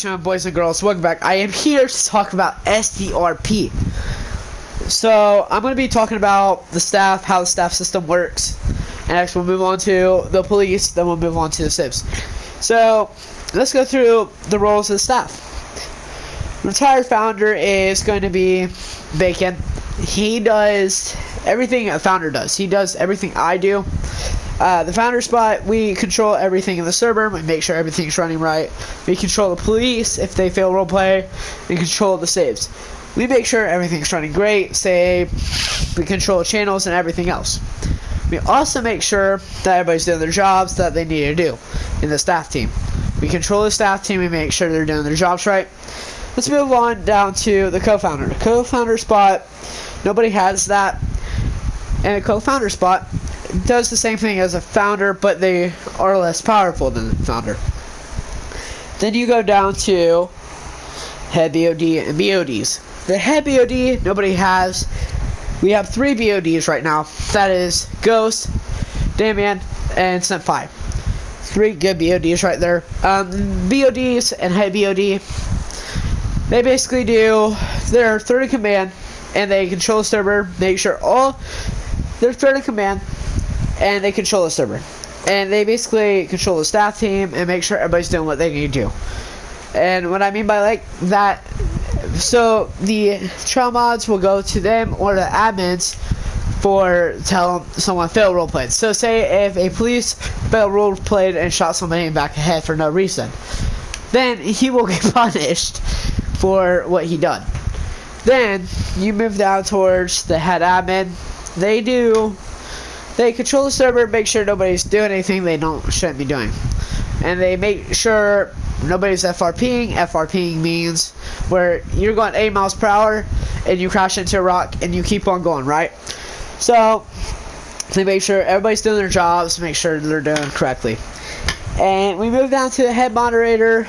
gentlemen, boys and girls, welcome back. I am here to talk about SDRP. So, I'm going to be talking about the staff, how the staff system works, and next we'll move on to the police, then we'll move on to the civs. So, let's go through the roles of the staff. Retired founder is going to be Bacon. He does everything a founder does. He does everything I do. The founder spot, we control everything in the server. We make sure everything's running right. We control the police if they fail roleplay, and control the saves. We make sure everything's running great. We control channels and everything else. We also make sure that everybody's doing their jobs that they need to do in the staff team. We control the staff team. We make sure they're doing their jobs right. Let's move on down to the co-founder. The co-founder spot, nobody has that. And a co-founder spot does the same thing as a founder, but they are less powerful than the founder. Then you go down to head BOD and BODs. The head BOD, nobody has. We have 3 BODs right now. That is Ghost, Damien, and Senpai. 3 good BODs right there. BODs and head BOD, they basically do their third in command, and they control the server, make sure they're third in command, and they control the server. And they basically control the staff team and make sure everybody's doing what they need to do. And what I mean by like that, so the trial mods will go to them or the admins for tell someone failed roleplayed. So say if a police failed roleplayed and shot somebody in the back of the head for no reason, then he will get punished for what he done. Then you move down towards the head admin. They control the server, make sure nobody's doing anything they shouldn't be doing. And they make sure nobody's FRPing. FRPing means where you're going 8 miles per hour and you crash into a rock and you keep on going, right? So they make sure everybody's doing their jobs, make sure they're doing correctly. And we move down to the head moderator.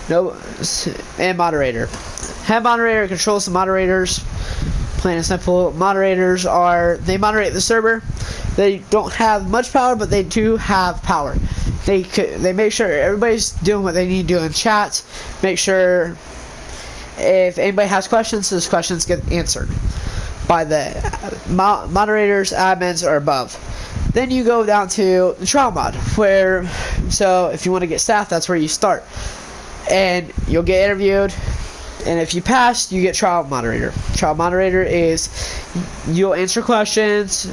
And moderator. Head moderator controls the moderators. Plain and simple. Moderators they moderate the server. They don't have much power, but they do have power. They make sure everybody's doing what they need to do in chat. Make sure if anybody has questions, those questions get answered by the moderators, admins, or above. Then you go down to the trial mod, so if you want to get staff, that's where you start. And you'll get interviewed, and if you pass, you get trial moderator. Trial moderator is you'll answer questions.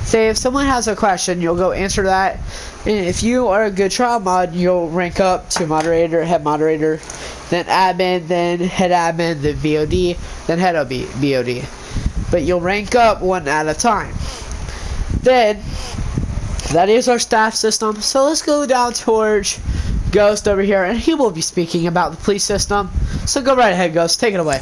Say if someone has a question, you'll go answer that. And if you are a good trial mod, you'll rank up to moderator, head moderator, then admin, then head admin, then BOD, then head of BOD. But you'll rank up one at a time. Then that is our staff system. So let's go down towards Ghost over here, and he will be speaking about the police system. So go right ahead, Ghost. Take it away.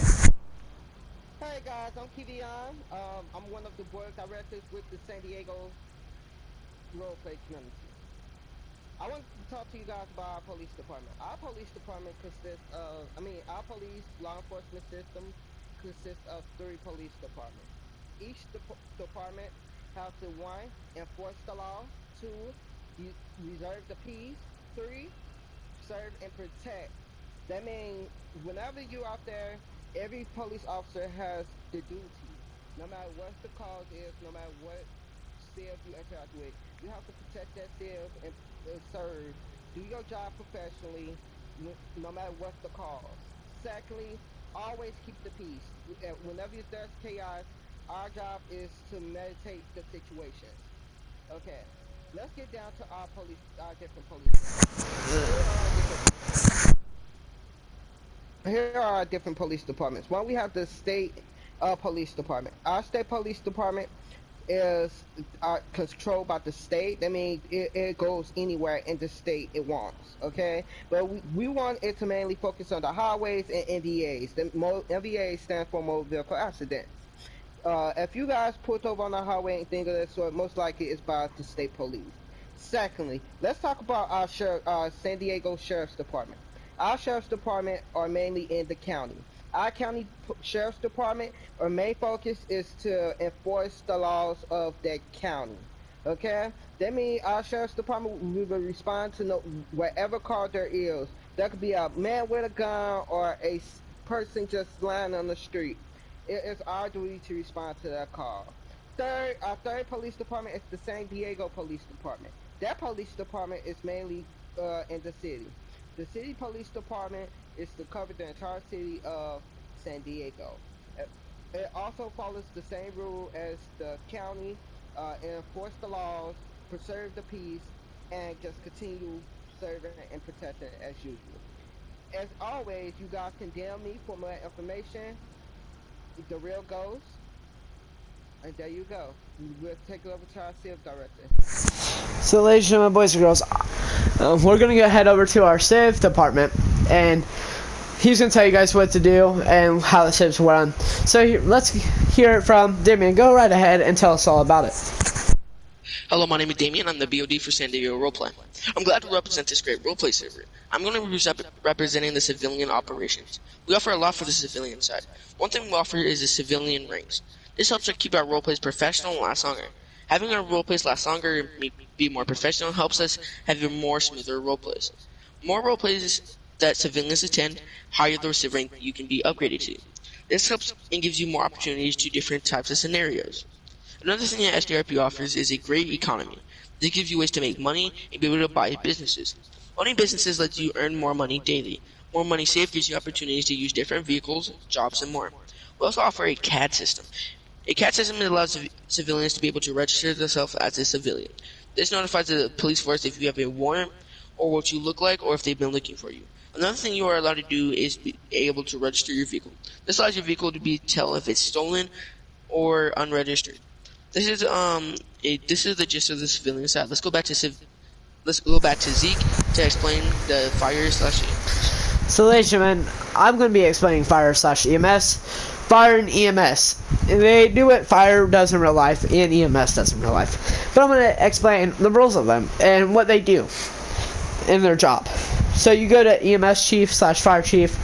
Hey guys, I'm Kivion. I'm one of the board directors with the San Diego roleplay community. I want to talk to you guys about our police department. Our police department our police law enforcement system consists of 3 police departments. Each department has to 1, enforce the law, 2, reserve the peace, 3, serve and protect. That means whenever you're out there, every police officer has the duty. No matter what the cause is, no matter what civs you interact with, you have to protect that civ and serve. Do your job professionally, no matter what the cause. Secondly, always keep the peace. Whenever there's chaos, our job is to meditate the situation. Okay, let's get down to our different police. Here are our different police departments. One, we have the state police department. Our state police department is controlled by the state. That means it goes anywhere in the state it wants, okay? But we want it to mainly focus on the highways and MVAs. The MVA stands for motor vehicle accidents. If you guys pulled over on the highway and things of that sort, most likely it's by the state police. Secondly, let's talk about our San Diego Sheriff's Department. Our Sheriff's Department are mainly in the county. Our county sheriff's department, our main focus is to enforce the laws of that county. Okay? That means our sheriff's department, we will respond to whatever call there is That could be a man with a gun or a person just lying on the street. It is our duty to respond to that call. Our third police department is the San Diego Police Department. That police department is mainly in the city. The city police department is to cover the entire city of San Diego. It also follows the same rule as the county, enforce the laws, preserve the peace, and just continue serving and protecting as usual. As always, you guys can DM me for more information. The real ghost. And there you go. We'll take it over to our civ director. So, ladies and gentlemen, boys and girls, we're gonna go head over to our civ department, and he's gonna tell you guys what to do and how the civs run. So, let's hear it from Damien. Go right ahead and tell us all about it. Hello, my name is Damien. I'm the BOD for San Diego Roleplay. I'm glad to represent this great roleplay server. I'm going to be representing the civilian operations. We offer a lot for the civilian side. One thing we offer is the civilian ranks. This helps us keep our roleplays professional and last longer. Having our roleplays last longer and be more professional helps us have more smoother roleplays. More roleplays that civilians attend, higher the civ rank you can be upgraded to. This helps and gives you more opportunities to different types of scenarios. Another thing that SDRP offers is a great economy. This gives you ways to make money and be able to buy businesses. Owning businesses lets you earn more money daily. More money saved gives you opportunities to use different vehicles, jobs, and more. We also offer a CAD system. A CAD system allows civilians to be able to register themselves as a civilian. This notifies the police force if you have a warrant or what you look like or if they've been looking for you. Another thing you are allowed to do is be able to register your vehicle. This allows your vehicle to tell if it's stolen or unregistered. This is the gist of the civilian side. Let's go back to Zeke to explain the fire/EMS. So, ladies and gentlemen, I'm going to be explaining fire/EMS. Fire and EMS. They do what fire does in real life and EMS does in real life. But I'm going to explain the rules of them and what they do in their job. So you go to EMS chief/fire chief.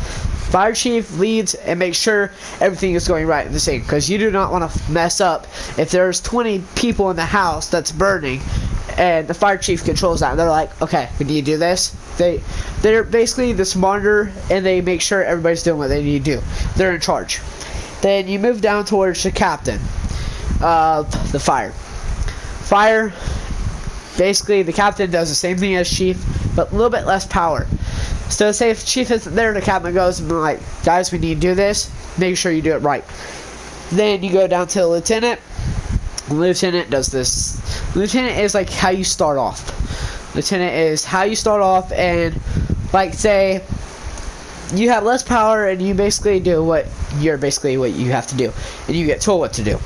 Fire chief leads and makes sure everything is going right in the scene, because you do not want to mess up if there's 20 people in the house that's burning and the fire chief controls that and they're like, okay, we need to do this. They're basically this monitor and they make sure everybody's doing what they need to do. They're in charge. Then you move down towards the captain of the fire. Basically the captain does the same thing as chief, but a little bit less power. So say if chief isn't there, the captain goes and be like, guys, we need to do this. Make sure you do it right. Then you go down to the lieutenant. The lieutenant does this. Lieutenant is like how you start off. Lieutenant is how you start off, and like say you have less power and you basically do what you have to do, and you get told what to do.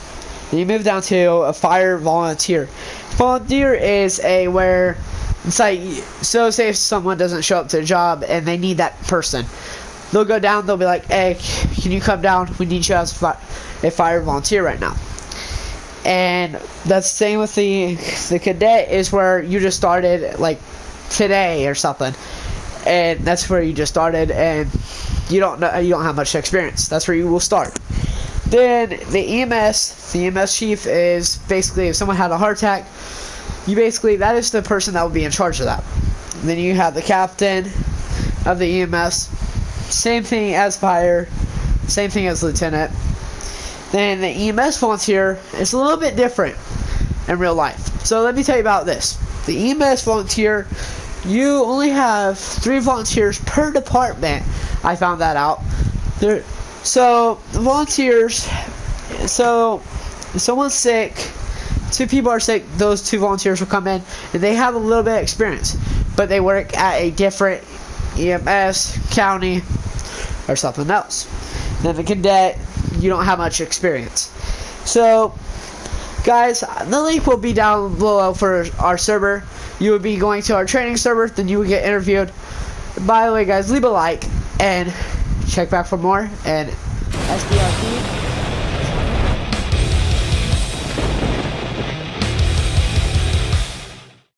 Then you move down to a fire volunteer. Volunteer is where it's like, so say if someone doesn't show up to the job and they need that person, they'll go down, they'll be like, hey, can you come down? We need you as a fire volunteer right now. And that's the same with the cadet, is where you just started like today or something, and that's where you just started and you don't have much experience. That's where you will start. Then the EMS chief is basically if someone had a heart attack, that is the person that will be in charge of that. Then you have the captain of the EMS, same thing as fire, same thing as lieutenant. Then the EMS volunteer is a little bit different in real life. So let me tell you about this. The EMS volunteer, you only have 3 volunteers per department. I found that out. So the volunteers, so if someone's sick, 2 people are sick, those 2 volunteers will come in and they have a little bit of experience, but they work at a different EMS, county, or something else. Then the cadet, you don't have much experience. So guys, the link will be down below for our server. You would be going to our training server, then you would get interviewed. By the way guys, leave a like and check back for more, and SDRP